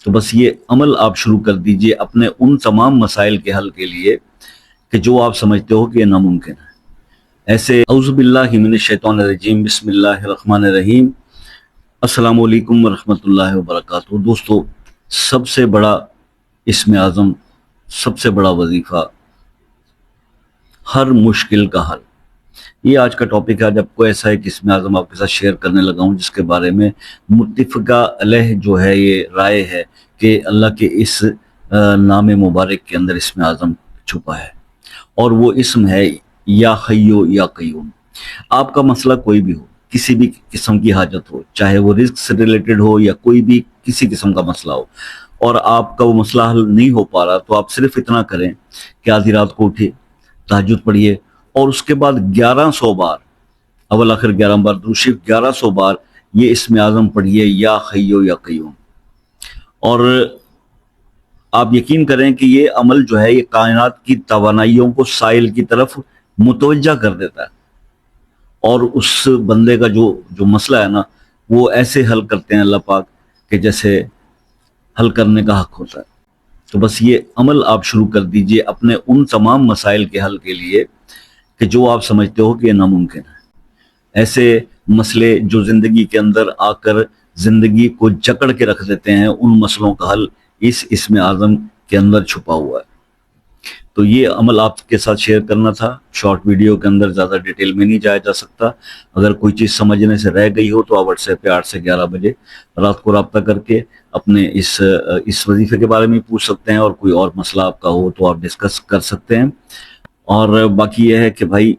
تو بس یہ عمل آپ شروع کر دیجئے اپنے ان تمام مسائل کے حل کے لیے کہ جو آپ سمجھتے ہو کہ یہ ناممکن ہے۔ ایسے اعوذ باللہ من الشیطان الرجیم، بسم اللہ الرحمن الرحیم، السلام علیکم ورحمۃ اللہ وبرکاتہ۔ دوستو، سب سے بڑا اسم اعظم، سب سے بڑا وظیفہ، ہر مشکل کا حل، یہ آج کا ٹاپک ہے۔ جب کوئی ایسا ایک اسم اعظم آپ کے ساتھ شیئر کرنے لگا ہوں جس کے بارے میں متفقہ علیہ جو ہے یہ رائے ہے کہ اللہ کے اس نام مبارک کے اندر اسم اعظم چھپا ہے، اور وہ اسم ہے یا حیو یا قیوم۔ آپ کا مسئلہ کوئی بھی ہو، کسی بھی قسم کی حاجت ہو، چاہے وہ رزق سے ریلیٹڈ ہو یا کوئی بھی کسی قسم کا مسئلہ ہو، اور آپ کا وہ مسئلہ حل نہیں ہو پا رہا، تو آپ صرف اتنا کریں کہ آدھی رات کو اٹھے، تہجد پڑھیے، اور اس کے بعد 1100 بار، اول آخر 11 بار درود شریف، 1100 بار یہ اسم اعظم پڑھیے یا حیو یا قیوم۔ اور آپ یقین کریں کہ یہ عمل جو ہے یہ کائنات کی توانائیوں کو سائل کی طرف متوجہ کر دیتا ہے، اور اس بندے کا جو مسئلہ ہے نا، وہ ایسے حل کرتے ہیں اللہ پاک کہ جیسے حل کرنے کا حق ہوتا ہے۔ تو بس یہ عمل آپ شروع کر دیجئے اپنے ان تمام مسائل کے حل کے لیے کہ جو آپ سمجھتے ہو کہ یہ ناممکن ہے۔ ایسے مسئلے جو زندگی کے اندر آ کر زندگی کو جکڑ کے رکھ دیتے ہیں، ان مسئلوں کا حل اس اسم اعظم کے اندر چھپا ہوا ہے۔ تو یہ عمل آپ کے ساتھ شیئر کرنا تھا، شارٹ ویڈیو کے اندر زیادہ ڈیٹیل میں نہیں جایا جا سکتا۔ اگر کوئی چیز سمجھنے سے رہ گئی ہو تو آپ واٹس ایپ پہ 8 سے 11 بجے رات کو رابطہ کر کے اپنے اس وظیفے کے بارے میں پوچھ سکتے ہیں، اور کوئی اور مسئلہ آپ کا ہو تو آپ ڈسکس کر سکتے ہیں۔ اور باقی یہ ہے کہ بھائی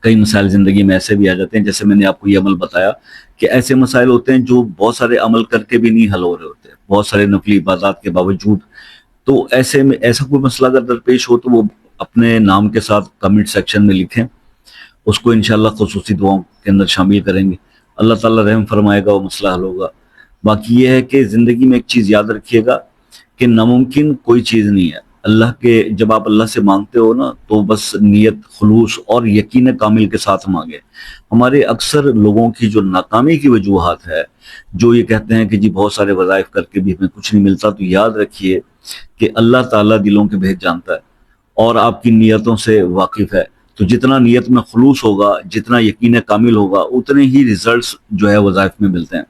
کئی مسائل زندگی میں ایسے بھی آ جاتے ہیں، جیسے میں نے آپ کو یہ عمل بتایا کہ ایسے مسائل ہوتے ہیں جو بہت سارے عمل کر کے بھی نہیں حل ہو رہے ہوتے، بہت سارے نقلی عبادات کے باوجود۔ تو ایسے میں ایسا کوئی مسئلہ اگر درپیش ہو تو وہ اپنے نام کے ساتھ کمنٹ سیکشن میں لکھیں، اس کو انشاءاللہ خصوصی دعاؤں کے اندر شامل کریں گے، اللہ تعالیٰ رحم فرمائے گا، وہ مسئلہ حل ہوگا۔ باقی یہ ہے کہ زندگی میں ایک چیز یاد رکھیے گا کہ ناممکن کوئی چیز نہیں ہے۔ اللہ کے جب آپ اللہ سے مانگتے ہو نا، تو بس نیت، خلوص اور یقین کامل کے ساتھ مانگے۔ ہمارے اکثر لوگوں کی جو ناکامی کی وجوہات ہے، جو یہ کہتے ہیں کہ جی بہت سارے وظائف کر کے بھی ہمیں کچھ نہیں ملتا، تو یاد رکھیے کہ اللہ تعالیٰ دلوں کے بھید جانتا ہے اور آپ کی نیتوں سے واقف ہے۔ تو جتنا نیت میں خلوص ہوگا، جتنا یقین کامل ہوگا، اتنے ہی ریزلٹس جو ہے وظائف میں ملتے ہیں۔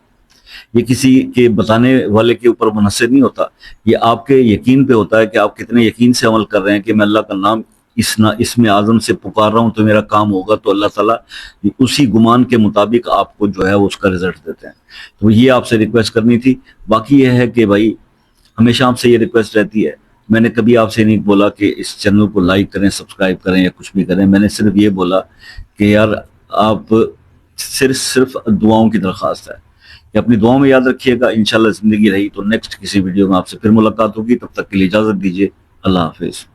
یہ کسی کے بتانے والے کے اوپر منحصر نہیں ہوتا، یہ آپ کے یقین پہ ہوتا ہے کہ آپ کتنے یقین سے عمل کر رہے ہیں کہ میں اللہ کا نام اسم اعظم سے پکار رہا ہوں تو میرا کام ہوگا، تو اللہ تعالیٰ اسی گمان کے مطابق آپ کو جو ہے اس کا رزلٹ دیتے ہیں۔ تو یہ آپ سے ریکویسٹ کرنی تھی۔ باقی یہ ہے کہ بھائی ہمیشہ آپ سے یہ ریکویسٹ رہتی ہے، میں نے کبھی آپ سے نہیں بولا کہ اس چینل کو لائک کریں، سبسکرائب کریں یا کچھ بھی کریں، میں نے صرف یہ بولا کہ یار آپ صرف دعاؤں کی درخواست ہے کہ اپنی دعاؤں میں یاد رکھیے گا۔ انشاءاللہ زندگی رہی تو نیکسٹ کسی ویڈیو میں آپ سے پھر ملاقات ہوگی، تب تک کے لیے اجازت دیجیے، اللہ حافظ۔